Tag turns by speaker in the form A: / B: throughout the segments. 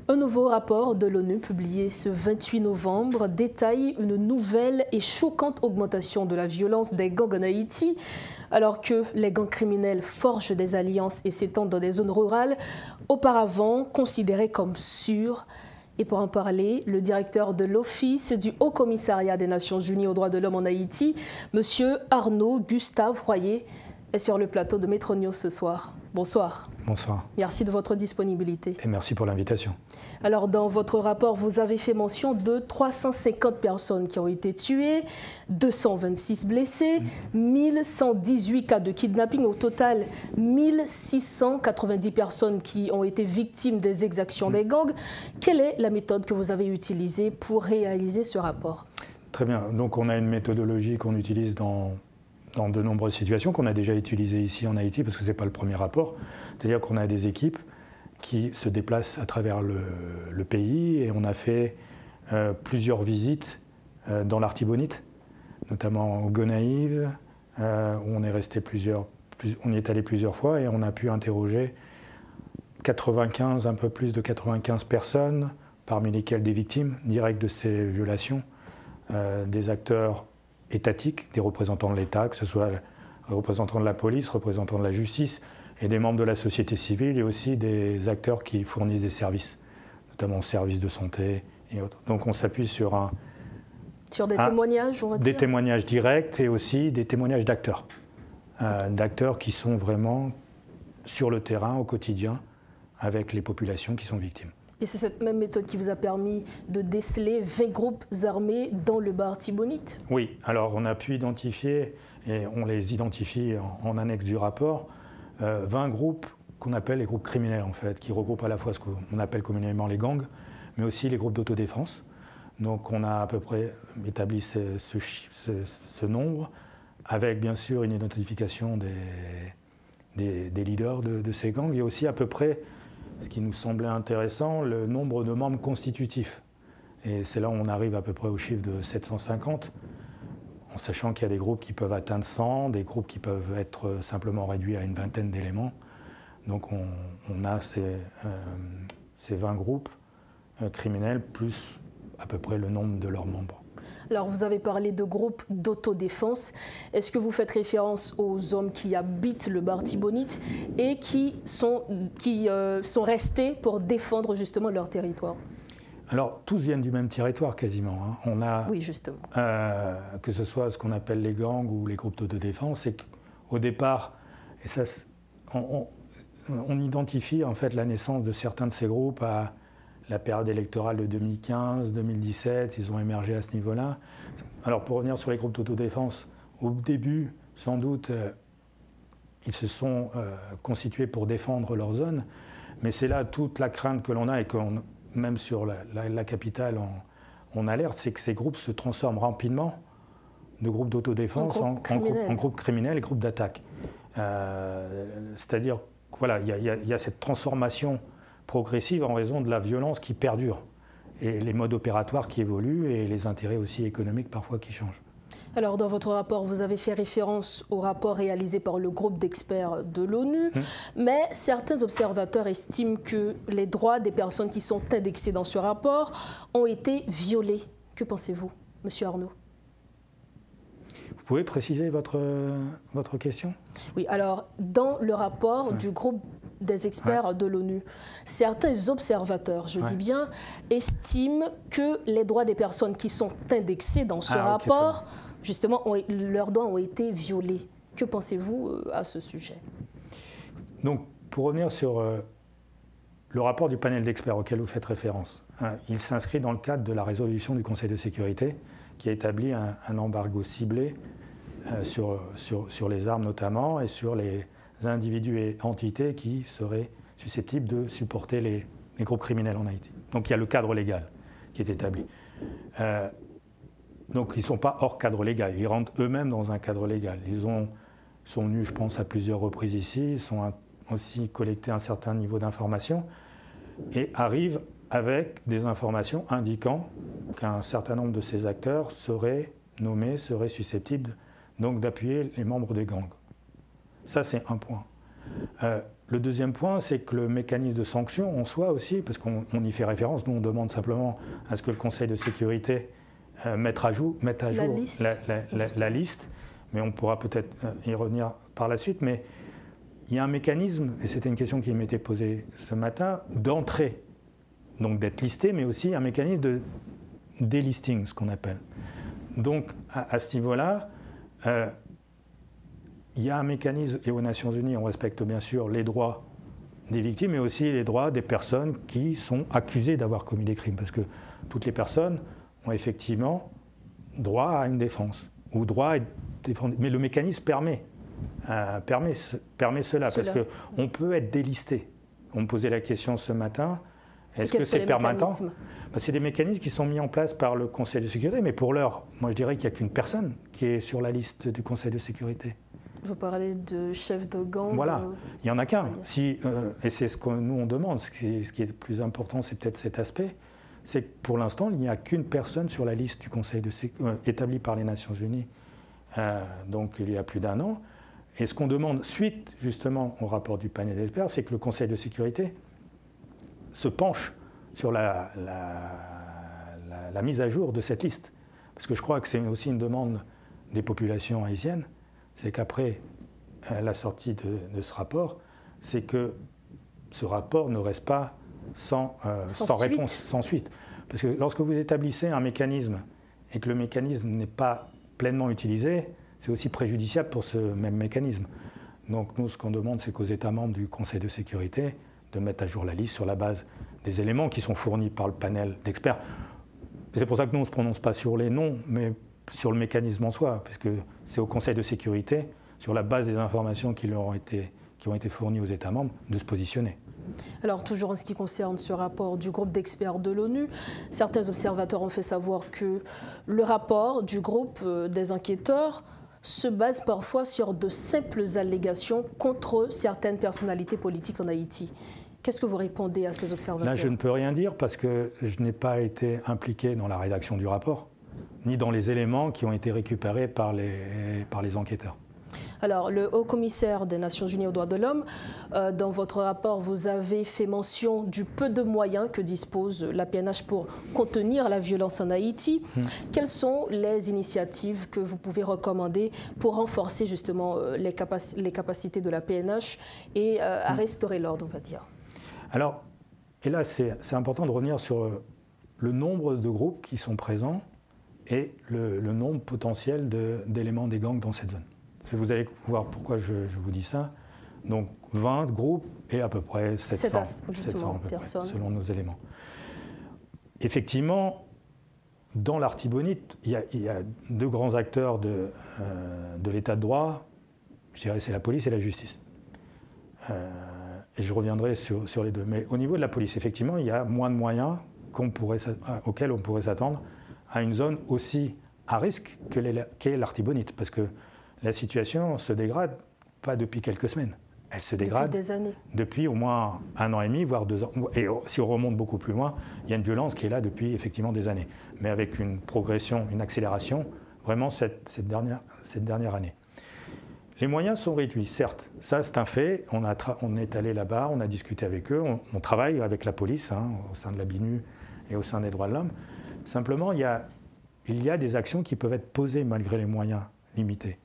A: Un nouveau rapport de l'ONU publié ce 28 novembre détaille une nouvelle et choquante augmentation de la violence des gangs en Haïti. Alors que les gangs criminels forgent des alliances et s'étendent dans des zones rurales, auparavant considérées comme sûres. Et pour en parler, le directeur de l'Office du Haut Commissariat des Nations Unies aux droits de l'homme en Haïti, M. Arnaud Gustave Royer, est sur le plateau de Métro News ce soir. Bonsoir.
B: Bonsoir.
A: Merci de votre disponibilité.
B: Et merci pour l'invitation.
A: Alors, dans votre rapport, vous avez fait mention de 350 personnes qui ont été tuées, 226 blessés, 1118 cas de kidnapping. Au total, 1690 personnes qui ont été victimes des exactions des gangs. Quelle est la méthode que vous avez utilisée pour réaliser ce rapport?
B: Très bien. Donc, on a une méthodologie qu'on utilise dans de nombreuses situations, qu'on a déjà utilisées ici en Haïti, parce que ce n'est pas le premier rapport. C'est-à-dire qu'on a des équipes qui se déplacent à travers le pays, et on a fait plusieurs visites dans l'Artibonite, notamment au Gonaïves, où on est resté on y est allé plusieurs fois, et on a pu interroger un peu plus de 95 personnes, parmi lesquelles des victimes directes de ces violations, des acteurs étatiques, des représentants de l'État, que ce soit représentants de la police, représentants de la justice, et des membres de la société civile, et aussi des acteurs qui fournissent des services, notamment services de santé et autres. Donc on s'appuie sur
A: des témoignages, on va dire.
B: Des témoignages directs et aussi des témoignages d'acteurs. D'acteurs qui sont vraiment sur le terrain au quotidien avec les populations qui sont victimes.
A: Et c'est cette même méthode qui vous a permis de déceler 20 groupes armés dans le bar Artibonite?
B: Oui, alors on a pu identifier, et on les identifie en annexe du rapport, 20 groupes qu'on appelle les groupes criminels en fait, qui regroupent à la fois ce qu'on appelle communément les gangs, mais aussi les groupes d'autodéfense. Donc on a à peu près établi ce nombre, avec bien sûr une identification des leaders de ces gangs, et aussi à peu près, ce qui nous semblait intéressant, le nombre de membres constitutifs. Et c'est là où on arrive à peu près au chiffre de 750, en sachant qu'il y a des groupes qui peuvent atteindre 100, des groupes qui peuvent être simplement réduits à une vingtaine d'éléments. Donc on a ces 20 groupes criminels, plus à peu près le nombre de leurs membres.
A: Alors, vous avez parlé de groupes d'autodéfense. Est-ce que vous faites référence aux hommes qui habitent le bar Artibonite et qui sont restés pour défendre justement leur territoire?
B: Alors, tous viennent du même territoire quasiment. On a,
A: oui, justement.
B: Que ce soit ce qu'on appelle les gangs ou les groupes d'autodéfense, c'est qu'au départ, et ça, on identifie en fait la naissance de certains de ces groupes à la période électorale de 2015, 2017, ils ont émergé à ce niveau-là. Alors pour revenir sur les groupes d'autodéfense, au début, sans doute, ils se sont constitués pour défendre leur zone, mais c'est là toute la crainte que l'on a, et que même sur la capitale, on alerte, c'est que ces groupes se transforment rapidement de groupes d'autodéfense en groupes criminels et groupes d'attaque. C'est-à-dire, voilà, il y a cette transformation progressive en raison de la violence qui perdure, et les modes opératoires qui évoluent, et les intérêts aussi économiques parfois qui changent.
A: Alors, dans votre rapport, vous avez fait référence au rapport réalisé par le groupe d'experts de l'ONU, mais certains observateurs estiment que les droits des personnes qui sont indexées dans ce rapport ont été violés. Que pensez-vous, M. Arnaud?
B: Vous pouvez préciser votre question?
A: Oui, alors, dans le rapport du groupe des experts de l'ONU, certains observateurs, je dis bien, estiment que les droits des personnes qui sont indexées dans ce rapport, justement, leurs droits ont été violés. Que pensez-vous à ce sujet?
B: Donc, pour revenir sur le rapport du panel d'experts auquel vous faites référence, il s'inscrit dans le cadre de la résolution du Conseil de sécurité qui a établi un embargo ciblé sur les armes notamment, et sur les individus et entités qui seraient susceptibles de supporter les groupes criminels en Haïti. Donc il y a le cadre légal qui est établi. Donc ils ne sont pas hors cadre légal, ils rentrent eux-mêmes dans un cadre légal. Ils sont venus, je pense, à plusieurs reprises ici, ils sont aussi collecté un certain niveau d'informations, et arrivent avec des informations indiquant qu'un certain nombre de ces acteurs seraient nommés, seraient susceptibles donc d'appuyer les membres des gangs. Ça, c'est un point. Le deuxième point, c'est que le mécanisme de sanction en soi aussi, parce qu'on y fait référence, nous on demande simplement à ce que le Conseil de sécurité mette à jour la liste, mais on pourra peut-être y revenir par la suite. Mais il y a un mécanisme, et c'était une question qui m'était posée ce matin, d'entrée, donc d'être listé, mais aussi un mécanisme de délisting, ce qu'on appelle. Donc à ce niveau-là, il y a un mécanisme, et aux Nations Unies, on respecte bien sûr les droits des victimes, mais aussi les droits des personnes qui sont accusées d'avoir commis des crimes, parce que toutes les personnes ont effectivement droit à une défense, ou droit à être défendu. Mais le mécanisme permet cela, parce qu'on peut être délisté. On me posait la question ce matin, est-ce que c'est permanent ? C'est des mécanismes qui sont mis en place par le Conseil de sécurité, mais pour l'heure, moi je dirais qu'il n'y a qu'une personne qui est sur la liste du Conseil de sécurité.
A: Vous parlez de chef de gang.
B: Voilà, il n'y en a qu'un. Et c'est ce que nous on demande, ce qui est le plus important, c'est peut-être cet aspect, c'est que pour l'instant, il n'y a qu'une personne sur la liste du Conseil de sécurité établie par les Nations Unies, donc il y a plus d'1 an. Et ce qu'on demande, suite justement au rapport du panel d'experts, c'est que le Conseil de sécurité se penche sur la mise à jour de cette liste. Parce que je crois que c'est aussi une demande des populations haïtiennes, c'est qu'après la sortie de ce rapport, c'est que ce rapport ne reste pas sans réponse, sans suite. Parce que lorsque vous établissez un mécanisme et que le mécanisme n'est pas pleinement utilisé, c'est aussi préjudiciable pour ce même mécanisme. Donc nous, ce qu'on demande, c'est qu'aux États membres du Conseil de sécurité de mettre à jour la liste sur la base des éléments qui sont fournis par le panel d'experts. C'est pour ça que nous, on ne se prononce pas sur les noms, mais sur le mécanisme en soi, puisque c'est au Conseil de sécurité, sur la base des informations qui ont été fournies aux États membres, de se positionner.
A: Alors, toujours en ce qui concerne ce rapport du groupe d'experts de l'ONU, certains observateurs ont fait savoir que le rapport du groupe des enquêteurs se base parfois sur de simples allégations contre certaines personnalités politiques en Haïti. Qu'est-ce que vous répondez à ces observateurs?
B: Là, je ne peux rien dire parce que je n'ai pas été impliqué dans la rédaction du rapport, ni dans les éléments qui ont été récupérés par les enquêteurs.
A: Alors, le haut-commissaire des Nations Unies aux droits de l'homme, dans votre rapport, vous avez fait mention du peu de moyens que dispose la PNH pour contenir la violence en Haïti. Quelles sont les initiatives que vous pouvez recommander pour renforcer justement les capacités de la PNH et à restaurer l'ordre, on va dire?
B: Alors, et là, c'est important de revenir sur le nombre de groupes qui sont présents et le nombre potentiel d'éléments des gangs dans cette zone. Vous allez voir pourquoi je vous dis ça. Donc 20 groupes et à peu près 700 à peu
A: personnes,
B: près, selon nos éléments. Effectivement, dans l'Artibonite, il y a deux grands acteurs de l'état de droit. Je dirais c'est la police et la justice. Et je reviendrai sur les deux. Mais au niveau de la police, effectivement, il y a moins de moyens auxquels on pourrait s'attendre à une zone aussi à risque qu'est l'Artibonite. Parce que la situation se dégrade pas depuis quelques semaines. Elle se dégrade
A: depuis des années.
B: Depuis au moins 1 an et demi, voire 2 ans. Et si on remonte beaucoup plus loin, il y a une violence qui est là depuis effectivement des années. Mais avec une progression, une accélération, vraiment cette dernière année. Les moyens sont réduits, certes. Ça, c'est un fait. On est allé là-bas, on a discuté avec eux. On travaille avec la police, au sein de la BINU et au sein des droits de l'homme. Simplement, il y a des actions qui peuvent être posées malgré les moyens limités.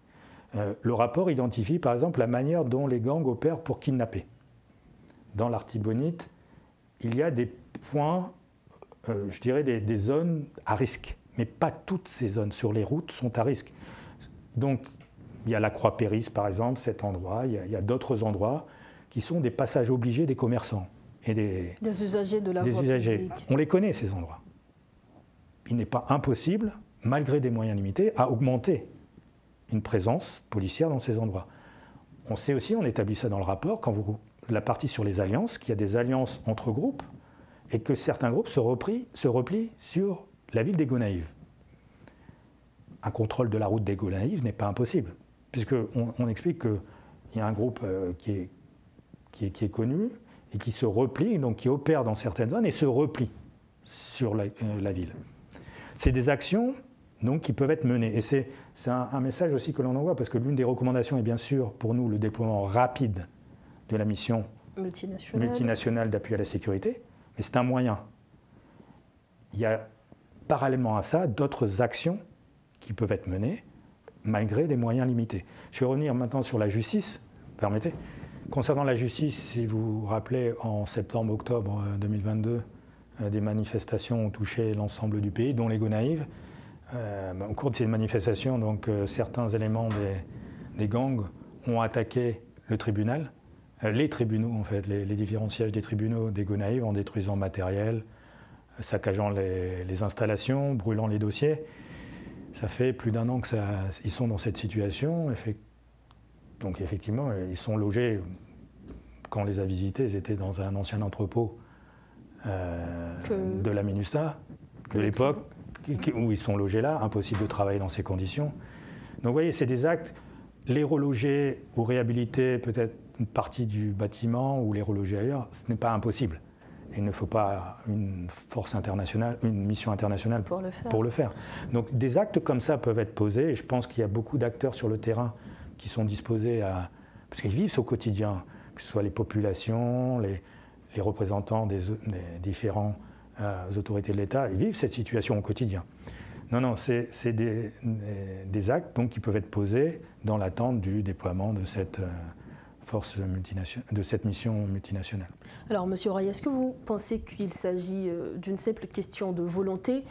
B: Le rapport identifie par exemple la manière dont les gangs opèrent pour kidnapper. Dans l'Artibonite, il y a des points, je dirais des zones à risque, mais pas toutes ces zones sur les routes sont à risque. Donc il y a la Croix-Péris par exemple, cet endroit, il y a d'autres endroits qui sont des passages obligés des commerçants et des
A: usagers de la voie publique.
B: On les connaît ces endroits. Il n'est pas impossible, malgré des moyens limités, à augmenter une présence policière dans ces endroits. On sait aussi, on établit ça dans le rapport, la partie sur les alliances, qu'il y a des alliances entre groupes et que certains groupes se replient sur la ville des Gonaïves. Un contrôle de la route des Gonaïves n'est pas impossible, puisqu'on explique qu'il y a un groupe qui est connu et qui se replie, donc qui opère dans certaines zones et se replie sur la ville. C'est des actions donc, qui peuvent être menées. Et c'est un message aussi que l'on envoie, parce que l'une des recommandations est bien sûr pour nous le déploiement rapide de la mission multinationale d'appui à la sécurité, mais c'est un moyen. Il y a parallèlement à ça d'autres actions qui peuvent être menées malgré des moyens limités. Je vais revenir maintenant sur la justice, permettez. Concernant la justice, si vous vous rappelez, en septembre-octobre 2022, des manifestations ont touché l'ensemble du pays, dont les Gonaïves. Au cours de ces manifestations, donc, certains éléments des gangs ont attaqué le tribunal, les tribunaux en fait, les différents sièges des tribunaux des Gonaïves en détruisant matériel, saccageant les installations, brûlant les dossiers. Ça fait plus d'1 an qu'ils sont dans cette situation. Donc effectivement, ils sont logés, quand on les a visités, ils étaient dans un ancien entrepôt de la MINUSTAH de l'époque, où ils sont logés là, impossible de travailler dans ces conditions. Donc vous voyez, c'est des actes, les reloger ou réhabiliter peut-être une partie du bâtiment ou les reloger ailleurs, ce n'est pas impossible. Il ne faut pas une force internationale, une mission internationale pour le faire. Donc des actes comme ça peuvent être posés, et je pense qu'il y a beaucoup d'acteurs sur le terrain qui sont disposés à... Parce qu'ils vivent au quotidien, que ce soit les populations, les représentants des différentes autorités de l'État, ils vivent cette situation au quotidien. Non, c'est des actes donc, qui peuvent être posés dans l'attente du déploiement de cette de cette mission multinationale.
A: Alors, M. Ray, est-ce que vous pensez qu'il s'agit d'une simple question de volonté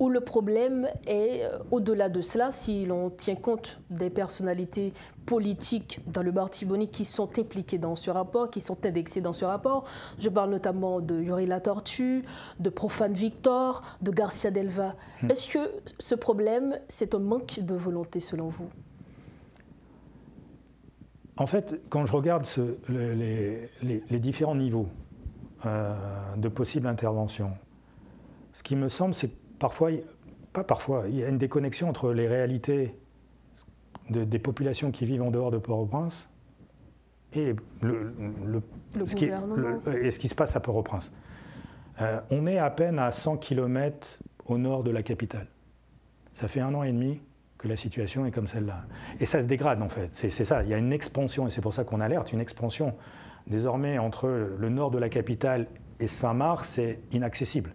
A: ou le problème est, au-delà de cela, si l'on tient compte des personnalités politiques dans le Bartibonite qui sont impliquées dans ce rapport, qui sont indexées dans ce rapport? Je parle notamment de Yuri Latortue, de Profane Victor, de Garcia Delva. Est-ce que ce problème, c'est un manque de volonté selon vous?
B: En fait, quand je regarde les différents niveaux de possibles interventions, ce qui me semble, c'est que parfois, il y a une déconnexion entre les réalités des populations qui vivent en dehors de Port-au-Prince et ce qui se passe à Port-au-Prince. On est à peine à 100 km au nord de la capitale. Ça fait 1 an et demi que la situation est comme celle-là. Et ça se dégrade en fait, c'est ça, il y a une expansion, et c'est pour ça qu'on alerte, une expansion. Désormais, entre le nord de la capitale et Saint-Marc, c'est inaccessible.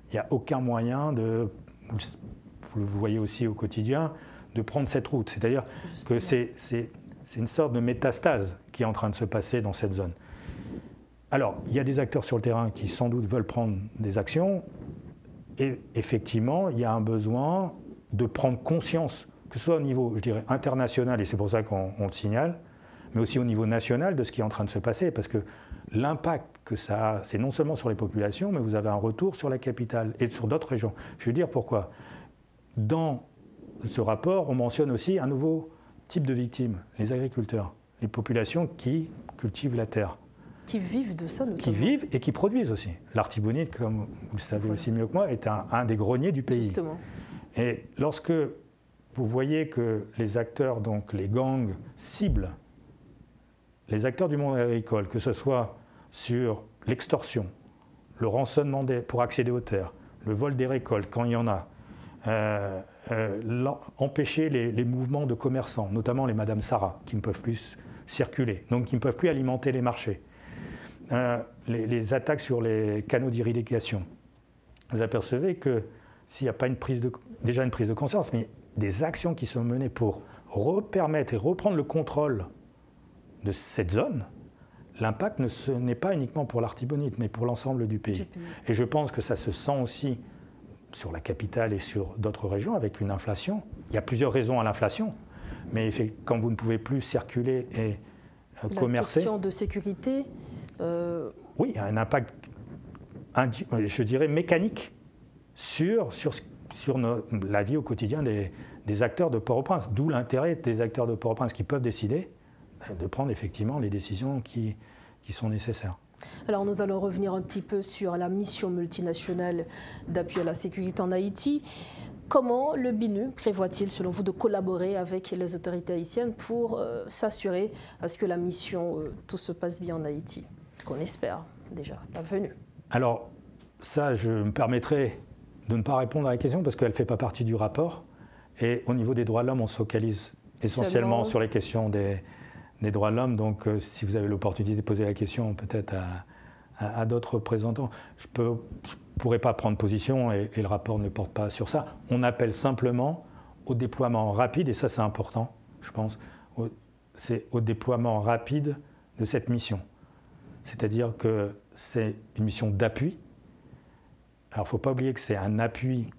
B: Il n'y a aucun moyen vous le voyez aussi au quotidien, de prendre cette route. C'est-à-dire que c'est une sorte de métastase qui est en train de se passer dans cette zone. Alors, il y a des acteurs sur le terrain qui sans doute veulent prendre des actions, et effectivement, il y a un besoin de prendre conscience, que ce soit au niveau, je dirais, international, et c'est pour ça qu'on le signale, mais aussi au niveau national de ce qui est en train de se passer, parce que l'impact que ça a, c'est non seulement sur les populations, mais vous avez un retour sur la capitale et sur d'autres régions. Je vais dire pourquoi. Dans ce rapport, on mentionne aussi un nouveau type de victimes, les agriculteurs, les populations qui cultivent la terre.
A: Qui vivent de ça, notamment.
B: Qui vivent et qui produisent aussi. L'Artibonite, comme vous le savez aussi mieux que moi, est un des greniers du pays.
A: Justement.
B: Et lorsque vous voyez que les acteurs, donc les gangs, ciblent les acteurs du monde agricole, que ce soit sur l'extorsion, le rançonnement pour accéder aux terres, le vol des récoltes quand il y en a, empêcher les mouvements de commerçants, notamment les Madame Sarah, qui ne peuvent plus circuler, donc qui ne peuvent plus alimenter les marchés, les attaques sur les canaux d'irrigation. Vous apercevez que s'il n'y a pas déjà une prise de conscience, mais des actions qui sont menées pour permettre et reprendre le contrôle de cette zone, l'impact n'est pas uniquement pour l'Artibonite, mais pour l'ensemble du pays. Et je pense que ça se sent aussi sur la capitale et sur d'autres régions avec une inflation. Il y a plusieurs raisons à l'inflation, mais quand vous ne pouvez plus circuler et commercer...
A: La question de sécurité...
B: Oui, il y a un impact, je dirais, mécanique sur la vie au quotidien des acteurs de Port-au-Prince. D'où l'intérêt des acteurs de Port-au-Prince qui peuvent décider de prendre effectivement les décisions qui sont nécessaires.
A: Alors nous allons revenir un petit peu sur la mission multinationale d'appui à la sécurité en Haïti. Comment le BINU prévoit-il, selon vous, de collaborer avec les autorités haïtiennes pour s'assurer à ce que la mission, tout se passe bien en Haïti? Ce qu'on espère déjà, la venue.
B: Alors ça, je me permettrai de ne pas répondre à la question parce qu'elle ne fait pas partie du rapport. Et au niveau des droits de l'homme, on se focalise essentiellement sur les questions des des droits de l'homme, donc si vous avez l'opportunité de poser la question peut-être à d'autres représentants, je ne pourrais pas prendre position et le rapport ne porte pas sur ça. On appelle simplement au déploiement rapide, et ça c'est important, je pense, c'est au déploiement rapide de cette mission. C'est-à-dire que c'est une mission d'appui. Alors il ne faut pas oublier que c'est un appui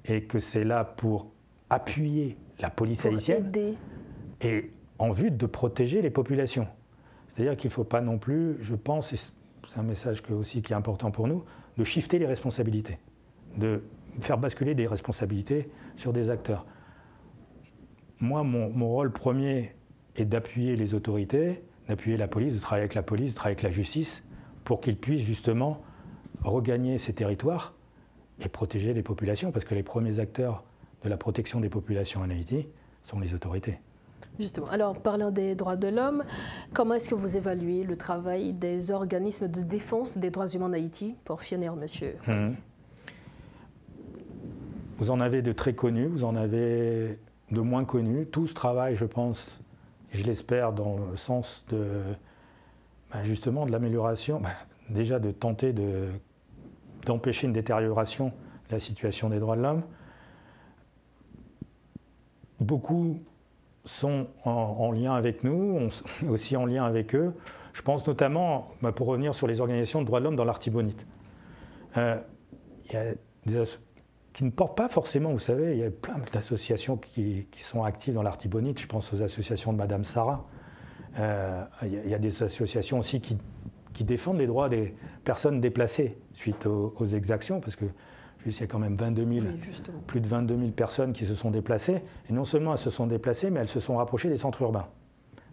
B: et que c'est là pour appuyer la police haïtienne et en vue de protéger les populations. C'est-à-dire qu'il ne faut pas non plus, je pense, et c'est un message aussi qui est important pour nous, de shifter les responsabilités, de faire basculer des responsabilités sur des acteurs. Moi, mon rôle premier est d'appuyer les autorités, d'appuyer la police, de travailler avec la police, de travailler avec la justice, pour qu'ils puissent justement regagner ces territoires et protéger les populations, parce que les premiers acteurs de la protection des populations en Haïti sont les autorités.
A: Justement. Alors, parlant des droits de l'homme, comment est-ce que vous évaluez le travail des organismes de défense des droits humains en Haïti? Pour finir, monsieur.
B: Vous en avez de très connus, vous en avez de moins connus. Tout ce travail, je pense, je l'espère, dans le sens de, justement, de l'amélioration, déjà de tenter d'empêcher une détérioration de la situation des droits de l'homme. Beaucoup sont en lien avec nous, aussi en lien avec eux. Je pense notamment, pour revenir sur les organisations de droits de l'homme dans l'Artibonite. Il y a qui ne portent pas forcément, vous savez, il y a plein d'associations qui sont actives dans l'Artibonite. Je pense aux associations de Madame Sarah. Il y a des associations aussi qui défendent les droits des personnes déplacées suite aux exactions, parce que il y a quand même 22 000, plus de 22 000 personnes qui se sont déplacées. Et non seulement elles se sont déplacées, mais elles se sont rapprochées des centres urbains.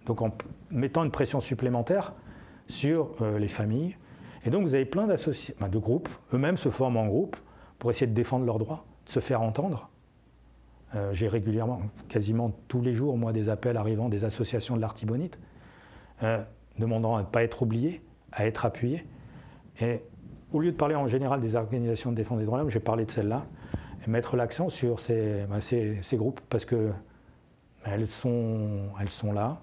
B: Donc en mettant une pression supplémentaire sur les familles. Et donc vous avez plein de groupes, eux-mêmes se forment en groupe pour essayer de défendre leurs droits, de se faire entendre. J'ai régulièrement, quasiment tous les jours, moi, des appels arrivant des associations de l'Artibonite, demandant à ne pas être oubliés, à être appuyés. Et au lieu de parler en général des organisations de défense des droits de l'homme, je vais parler de celles-là et mettre l'accent sur ces groupes, parce qu'elles sont là,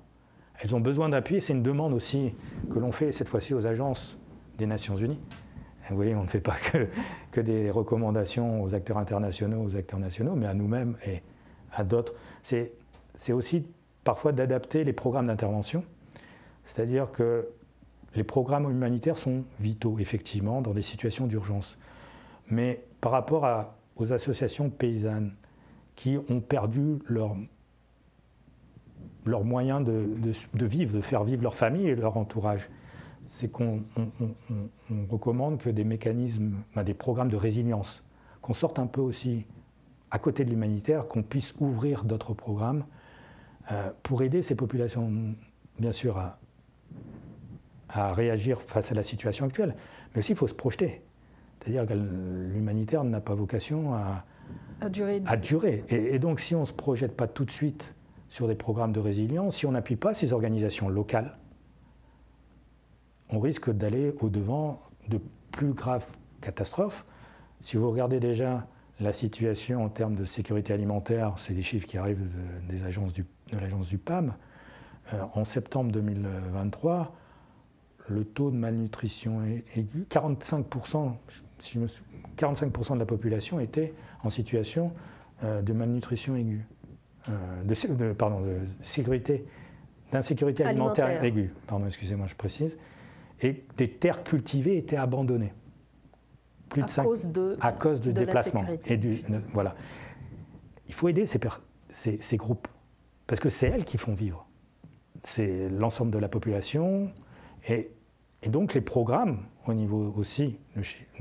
B: elles ont besoin d'appui. C'est une demande aussi que l'on fait cette fois-ci aux agences des Nations Unies. Et vous voyez, on ne fait pas que des recommandations aux acteurs internationaux, aux acteurs nationaux, mais à nous-mêmes et à d'autres. C'est aussi parfois d'adapter les programmes d'intervention, c'est-à-dire que les programmes humanitaires sont vitaux, effectivement, dans des situations d'urgence. Mais par rapport aux associations paysannes qui ont perdu leur moyen de vivre, de faire vivre leur famille et leur entourage, c'est qu'on recommande que des mécanismes, des programmes de résilience, qu'on sorte un peu aussi à côté de l'humanitaire, qu'on puisse ouvrir d'autres programmes pour aider ces populations, bien sûr, à réagir face à la situation actuelle. Mais aussi, il faut se projeter. C'est-à-dire que l'humanitaire n'a pas vocation à durer. Et donc, si on ne se projette pas tout de suite sur des programmes de résilience, si on n'appuie pas ces organisations locales, on risque d'aller au-devant de plus graves catastrophes. Si vous regardez déjà la situation en termes de sécurité alimentaire, c'est des chiffres qui arrivent de l'agence du PAM. En septembre 2023, le taux de malnutrition aiguë, 45% de la population était en situation de malnutrition aiguë, d'insécurité alimentaire aiguë. Pardon, excusez-moi, je précise. Et des terres cultivées étaient abandonnées. À cause de déplacement. Voilà. Il faut aider ces groupes, parce que c'est elles qui font vivre. C'est l'ensemble de la population. Et donc les programmes, au niveau aussi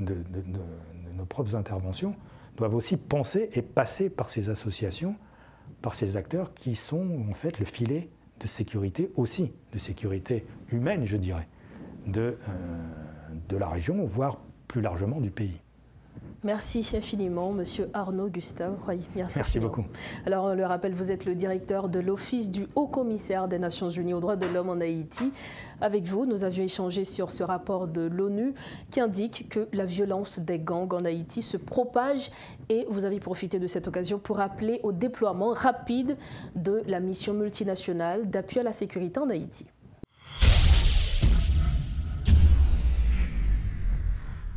B: de nos propres interventions, doivent aussi penser et passer par ces associations, par ces acteurs qui sont en fait le filet de sécurité aussi, de sécurité humaine, je dirais, de la région, voire plus largement du pays.
A: Merci infiniment, Monsieur Arnaud Gustave Roy.
B: Merci beaucoup.
A: Alors, on le rappelle, vous êtes le directeur de l'Office du Haut-Commissaire des Nations Unies aux droits de l'homme en Haïti. Avec vous, nous avions échangé sur ce rapport de l'ONU qui indique que la violence des gangs en Haïti se propage et vous avez profité de cette occasion pour appeler au déploiement rapide de la mission multinationale d'appui à la sécurité en Haïti.